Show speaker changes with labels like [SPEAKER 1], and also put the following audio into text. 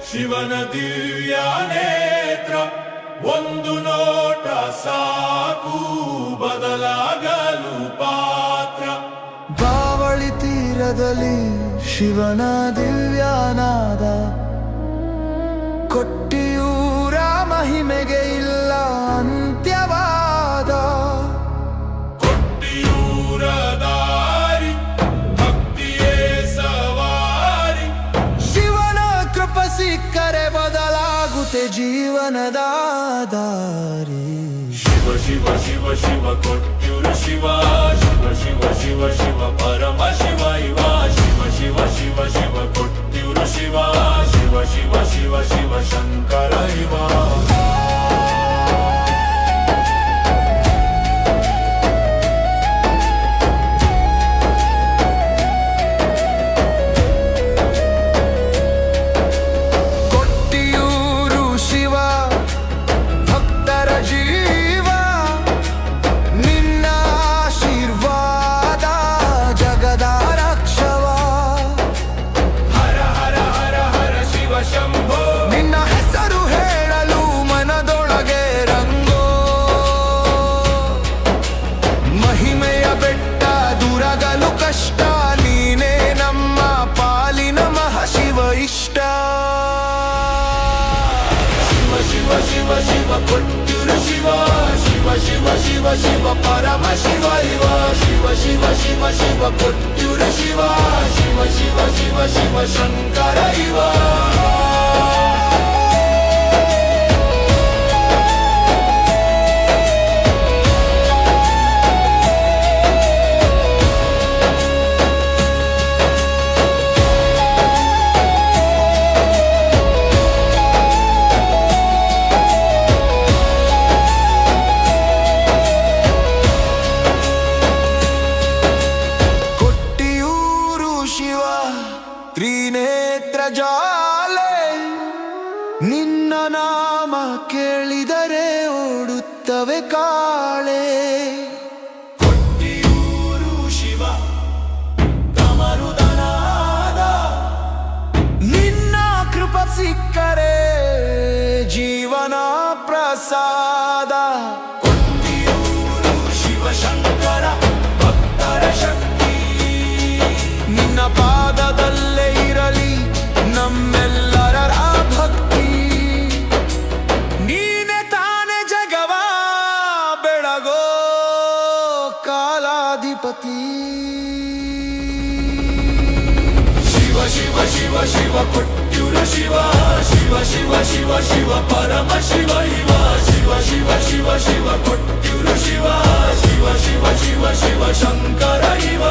[SPEAKER 1] ಶಿವನ ದಿವ್ಯ ನೇತ್ರ ಒಂದು ನೋಟ ಸಾಕು ಬದಲಾಗಲು ಪಾತ್ರ.
[SPEAKER 2] ಬಾವಳಿ ತೀರದಲ್ಲಿ ಶಿವನ ದಿವ್ಯನಾದ, ಕೊಟ್ಟಿಯೂರ ಮಹಿಮೆಗೆ ಇಲ್ಲ ಅಂತ್ಯವಾದ.
[SPEAKER 1] ಕೊಟ್ಟಿಯೂರ ದಾರಿ ಭಕ್ತಿಯೇ ಸವಾರಿ,
[SPEAKER 2] ಶಿವನ ಕೃಪ ಸಿಕ್ಕರೆ ಬದಲಾಗುತ್ತೆ ಜೀವನದ ದಾರಿ.
[SPEAKER 1] ಶಿವ ಶಿವ ಶಿವ ಶಿವ ಕೊಟ್ಟಿಯೂರ ಶಿವ, ಶಿವ ಶಿವ ಶಿವ ಶಿವ ಪರಮ ಶಿವ ಇವ. ಶಿವ ಶಿವ ಶಿವ ಶಿವ ಕೊಟ್ಟಿಯೂರ ಶಿವ, ಶಿವ ಶಿವ ಶಿವ ಶಿವ ಶಂಕರ ಇವ.
[SPEAKER 2] ಕೊಟ್ಟಿಯೂರು ಶಿವ ಭಕ್ತರ ಜೀವ, ನಿನ್ನ ಆಶೀರ್ವಾದ ಜಗದ ರಕ್ಷವ.
[SPEAKER 1] ಹರ ಹರ ಹರ ಹರ ಶಿವ ಶಂಭೋ,
[SPEAKER 2] ನಿನ್ನ ಹೆಸರು ಹೇಳಲು ಮನದೊಳಗೆ ರಂಗೋ. ಮಹಿಮೆಯ ಬೆಟ್ಟ ದುರಗಲು ಕಷ್ಟ, ನೀನೇ ನಮ್ಮ ಪಾಲಿನ ಮಹಾಶಿವ ಇಷ್ಟ.
[SPEAKER 1] ಶಿವ ಶಿವ ಶಿವ ಕೊಟ್ಟಿಯೂರ ಶಿವ, ಶಿವ ಶಿವ ಶಿವ ಶಿವ ಪರಮ ಶಿವ ಇವ. ಶಿವ ಶಿವ ಶಿವ ಶಿವ ಕೊಟ್ಟಿಯೂರ ಶಿವ, ಶಿವ ಶಿವ ಶಿವ ಶಿವ ಶಂಕರ ಇವ.
[SPEAKER 2] ಕೊಟ್ಟಿಯೂರು ಶಿವ ತ್ರಿನೇತ್ರ ಜಾಲೆ, ನಿನ್ನ ನಾಮ ಕೇಳಿದರೆ ಓಡುತ್ತವೆ ಕಾಳೆ.
[SPEAKER 1] ಕೊಟ್ಟಿಯೂರು ಶಿವ ಕಮರುದನಾದ,
[SPEAKER 2] ನಿನ್ನ ಕೃಪ ಸಿಕ್ಕರೆ ಜೀವನ ಪ್ರಸಾದ.
[SPEAKER 1] ಕೊಟ್ಟಿಯೂರು ಶಿವ ಶಂಕರ ಭಕ್ತರ ಶಕ್ತಿ,
[SPEAKER 2] ನಿನ್ನ ಪಾದದಲ್ಲೇ ಇರಲಿ ನಮ್ಮೆಲ್ಲರ ಭಕ್ತಿ. ನೀನೆ ತಾನೆ ಜಗವ ಬೆಳಗೋ ಕಾಲಾಧಿಪತಿ.
[SPEAKER 1] ಶಿವ ಶಿವ ಶಿವ ಶಿವ ಕೊಟ್ಟಿಯೂರ ಶಿವ, ಶಿವ ಶಿವ ಶಿವ ಶಿವ ಪರಮ ಶಿವ ಇವ. ಶಿವ ಶಿವ ಶಿವ ಶಿವ ಕೊಟ್ಟಿಯೂರ ಶಿವ, ಶಿವ ಶಿವ ಶಿವ ಶಿವ ಶಂಕರ ಇವ.